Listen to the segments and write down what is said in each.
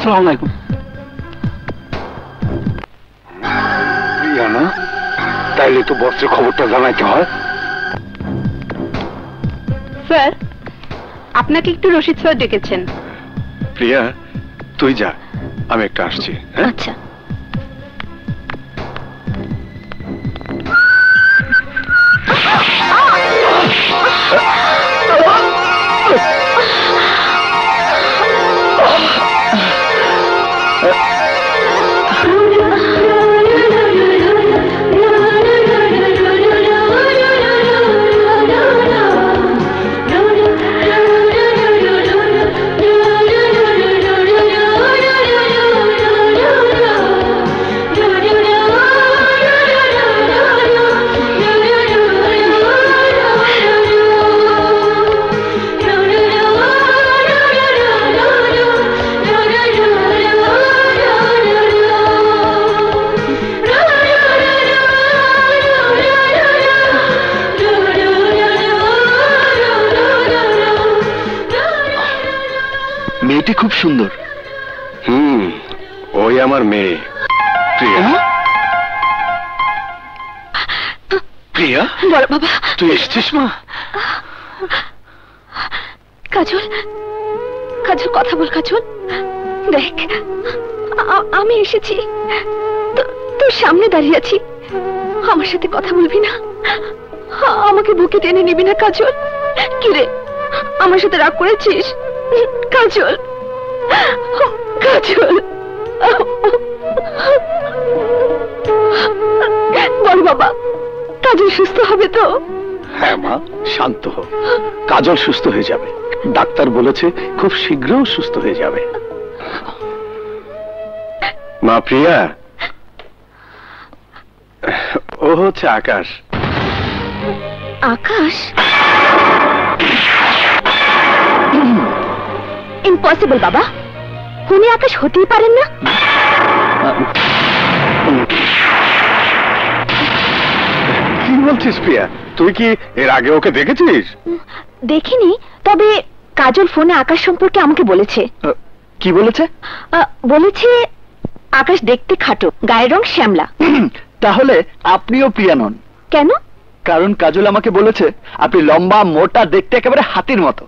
আসসালামু আলাইকুম। প্রিয়া না, তাইলে তো বসের খবরটা জানাইতে হয়। স্যার, আপনাকে একটু রশিদ স্যার ডেকেছেন। প্রিয়া, তুই যা, আমি একটু আসছি। আচ্ছা। মেয়েটি খুব সুন্দর। ওই আমার মেয়ে প্রিয়া। প্রিয়া, বড় বাবা, তুই এসছিস মা? কাজল, কাজল কথা বল। কাজল দেখ, আমি এসেছি, তোর সামনে দাঁড়িয়ে আছি। আমার সাথে কথা বলবি না? আমাকে বুকে টেনে নিবি না কাজল? কিরে, আমার সাথে রাগ করেছিস? কাজল, কাজল, বল বাবা, কাজল সুস্থ হবে তো? হ্যাঁ মা, শান্ত হ। কাজল সুস্থ হয়ে যাবে, ডাক্তার বলেছে খুব শীঘ্রই সুস্থ হয়ে যাবে। মা প্রিয়া, ও হচ্ছে আকাশ। আকাশ? ইম্পসিবল বাবা, উনি আকাশ হতেই পারেন না। কি বলছিস প্রিয়া? তুই কি এর আগে ওকে দেখেছিস? দেখিনি, তবে কাজল ফোনে আকাশ সম্পর্কে আমাকে বলেছে। কি বলেছে? বলেছে আকাশ দেখতে খাটো, গায়ের রং শ্যামলা। তাহলে আপনিও প্রিয়া নন। কেন? কারণ কাজল আমাকে বলেছে আপনি লম্বা, মোটা, দেখতে একেবারে হাতির মতো।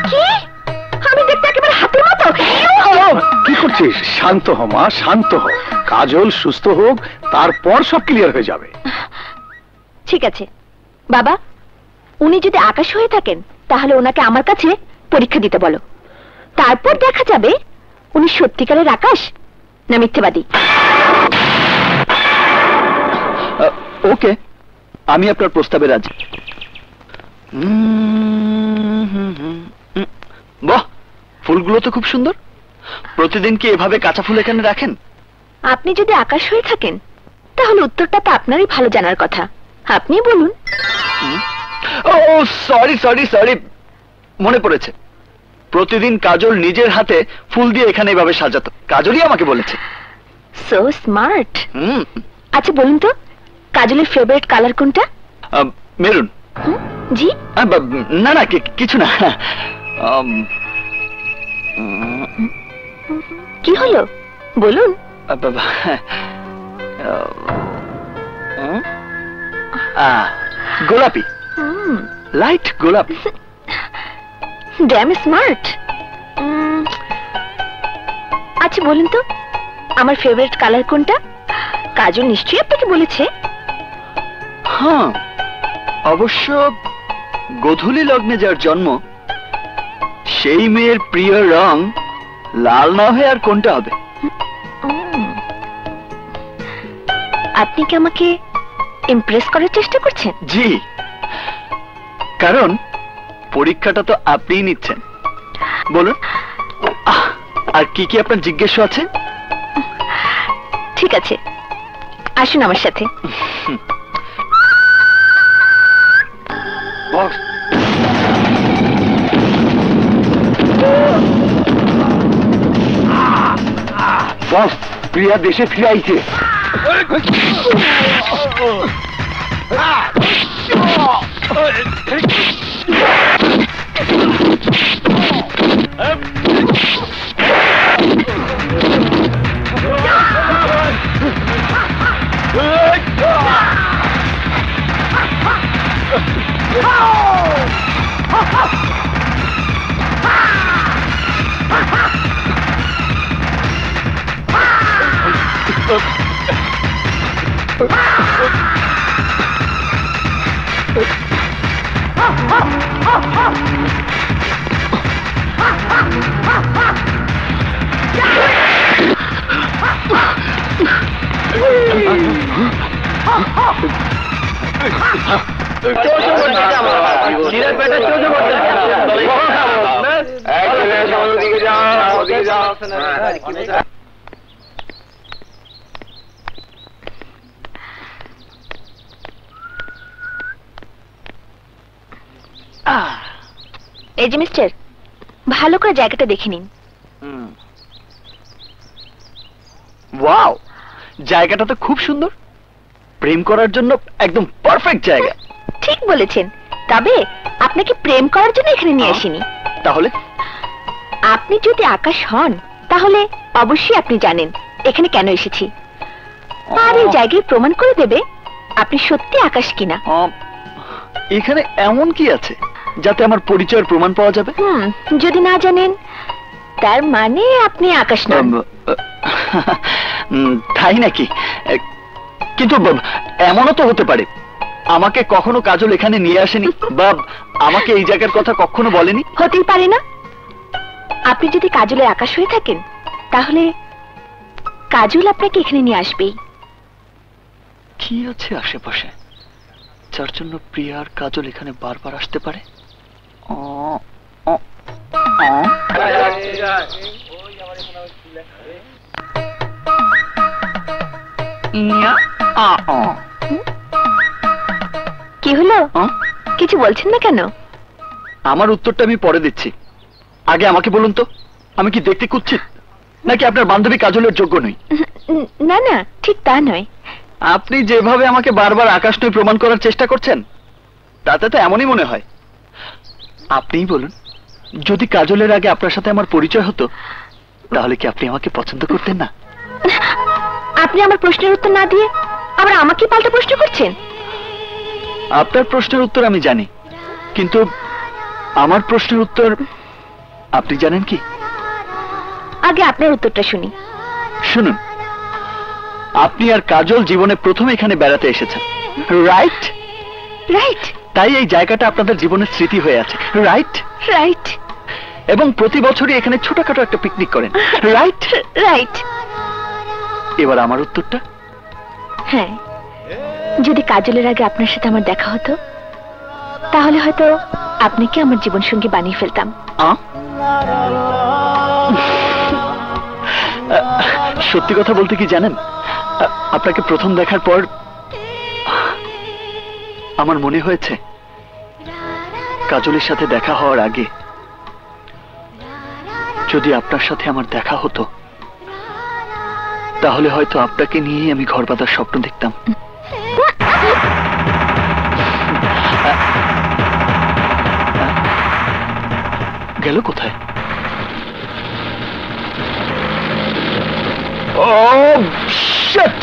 কি? আমি দেখতে একেবারে হাতির মতো? কি করছিস? শান্ত হ মা, শান্ত হ। কাজল সুস্থ হোক, তারপর সব ক্লিয়ার হয়ে যাবে। ঠিক আছে বাবা, উনি যদি আকাশ হয়ে থাকেন তাহলে ওনাকে আমার কাছে পরীক্ষা দিতে বলো। তারপর দেখা যাবে উনি সত্যিকারের আকাশ না মিথ্যেবাদী। ওকে, আমি আপনার প্রস্তাবে রাজি। বাহ, ফুলগুলো তো খুব সুন্দর। প্রতিদিন কি এভাবে কাঁচা ফুল এখানে রাখেন? আপনি যদি আকাশ হয়ে থাকেন তাহলে উত্তরটা তো আপনারই ভালো জানার কথা। আপনি বলুন। ও সরি সরি সরি, মনে পড়েছে। প্রতিদিন কাজল নিজের হাতে ফুল দিয়ে এখানে এভাবে সাজাতো। কাজলই আমাকে বলেছে। So smart. আচ্ছা বলুন তো, কাজলের ফেভারিট কালার কোনটা? মেরুন। জি? না না, কিছু না। কি হলো বলুন। গোলাপি, লাইট গোলাপি। Damn smart. আচ্ছা বলুন তো, আমার ফেভারিট কালার কোনটা? কাজল নিশ্চয়ই আপনাকে বলেছে। হ্যাঁ, অবশ্য গোধূলি লগ্নে যার জন্ম সেই মেয়ের প্রিয় রং লাল না হয়ে আর কোনটা হবে? আপনি কি আমাকে ইমপ্রেস করার চেষ্টা করছেন? জি, কারণ পরীক্ষাটা তো আপনিই নিচ্ছেন। বলুন, আর কি কি আপনার জিজ্ঞেস আছে? ঠিক আছে, আসুন আমার সাথে। বস, বস, প্রিয়া দেশে ফিরে আইছে। এই যে মিস্টার, ভালো করে জায়গাটা দেখে নিন। ওয়াও, জায়গাটা তো খুব সুন্দর। প্রেম করার জন্য একদম পারফেক্ট জায়গা। ঠিক বলেছেন, তবে আপনাকে প্রেম করার জন্য এখানে নিয়ে আসিনি। তাহলে আপনি যদি আকাশ হন তাহলে অবশ্যই আপনি জানেন এখানে কেন এসেছি, আর এই জায়গায় প্রমাণ করে দেবে আপনি সত্যি আকাশ কিনা। এখানে এমন কি আছে যাতে আমার পরিচয়ের প্রমাণ পাওয়া যাবে? যদি না জানেন তার মানে আপনি আকাশ নন। তাই নাকি? কিন্তু এমনও তো হতে পারে আমাকে কখনো কাজল এখানে নিয়ে আসেনি, বা আমাকে এই জায়গার কথা কখনো বলেনি। হতেই পারে না। আপনি যদি কাজলের আকাশ হয়ে থাকেন তাহলে কাজল আপনাকে এখানে নিয়ে আসবেই। কি আছে আশেপাশে যার জন্য প্রিয়া আর কাজল এখানে বারবার আসতে পারে? কি হলো? কিছু বলছেন না কেন? আমার উত্তরটা আমি পরে দিচ্ছি, আগে আমাকে বলুন তো, আমি কি দেখতে কুৎসিত নাকি আপনার বান্ধবী কাজলের যোগ্য নই? না না, ঠিক তা নয়। আপনি যেভাবে আমাকে বারবার আকাশ নয় প্রমাণ করার চেষ্টা করছেন তাতে তো এমনই মনে হয়। আপনিই বলুন, যদি কাজলের আগে আপনার সাথে আমার পরিচয় হতো তাহলে কি আপনি আমাকে পছন্দ করতেন না? আপনি আমার প্রশ্নের উত্তর না দিয়ে আবার আমাকে পাল্টা প্রশ্ন করছেন। আপনার প্রশ্নের উত্তর আমি জানি, কিন্তু আমার প্রশ্নের উত্তর আপনি জানেন কি? আগে আপনার উত্তরটা শুনি। শুনুন, আপনি আর কাজল জীবনে প্রথম এখানে বেড়াতে এসেছেন, রাইট? রাইট। তাই এই জায়গাটা আপনাদের জীবনের স্মৃতি হয়ে আছে, রাইট? রাইট। এবং প্রতি বছরই এখানে ছোটখাটো একটা পিকনিক করেন, রাইট? রাইট। এবার আমার উত্তরটা? হ্যাঁ, যদি কাজলের আগে আপনার সাথে আমার দেখা হতো তাহলে হয়তো আপনাকে আমার জীবন সঙ্গী বানিয়ে ফেলতাম। সত্যি কথা বলতে কি জানেন, আপনাকে প্রথম দেখার পর আমার মনে হয়েছে কাজলের সাথে দেখা হওয়ার আগে যদি আপনার সাথে আমার দেখা হতো তাহলে হয়তো আপনাকে নিয়েই আমি ঘর বাঁধার স্বপ্ন দেখতাম। গেল কোথায়? Oh, shit!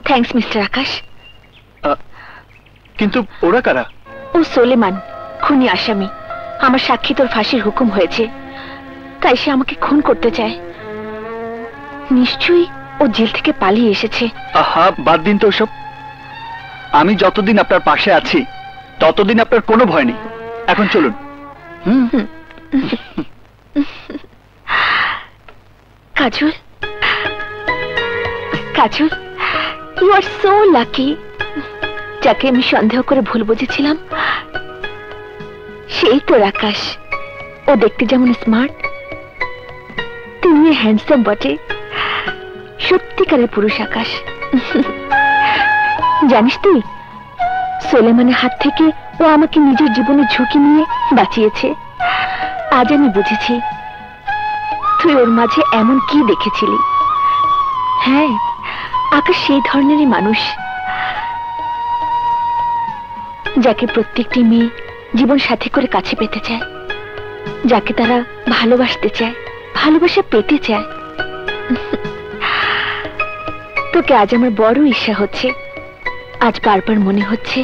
থ্যাঙ্কস মিস্টার আকাশ। কিন্তু ওরা কারা? ও সোলেমান, খুনি আসামি। আমার সাক্ষী তোর ফাঁসির হুকুম হয়েছে, তাই সে আমাকে খুন করতে চায়। নিশ্চয়ই ও জেল থেকে পালিয়ে এসেছে। আহা, বাদ দিন তো ওসব। আমি যতদিন আপনার পাশে আছি ততদিন আপনার কোনো ভয় নেই। এখন চলুন। কাজল, কাজল, ইউ আর সো লাকি। যাকে আমি সন্দেহ করে ভুল বুঝেছিলাম সেই তোর আকাশ। ও দেখতে যেমন স্মার্ট, তিনি হ্যান্ডসাম বটে। সত্যিকারের পুরুষ আকাশ। জানিস তুই, সোলেমানের হাত থেকে ও আমাকে নিজের জীবনের ঝুঁকি নিয়ে বাঁচিয়েছে। আজ আমি বুঝেছি তুই ওর মাঝে এমন কি দেখেছিলি। হ্যাঁ, আকাশ সেই ধরনেরই মানুষ যাকে প্রত্যেকটি মেয়ে জীবন সাথী করে কাছে পেতে চায়, যাকে তারা ভালোবাসতে চায়, ভালোবাসা পেতে চায়। তোকে আজ আমার বড় ঈর্ষা হচ্ছে। আজ বারবার মনে হচ্ছে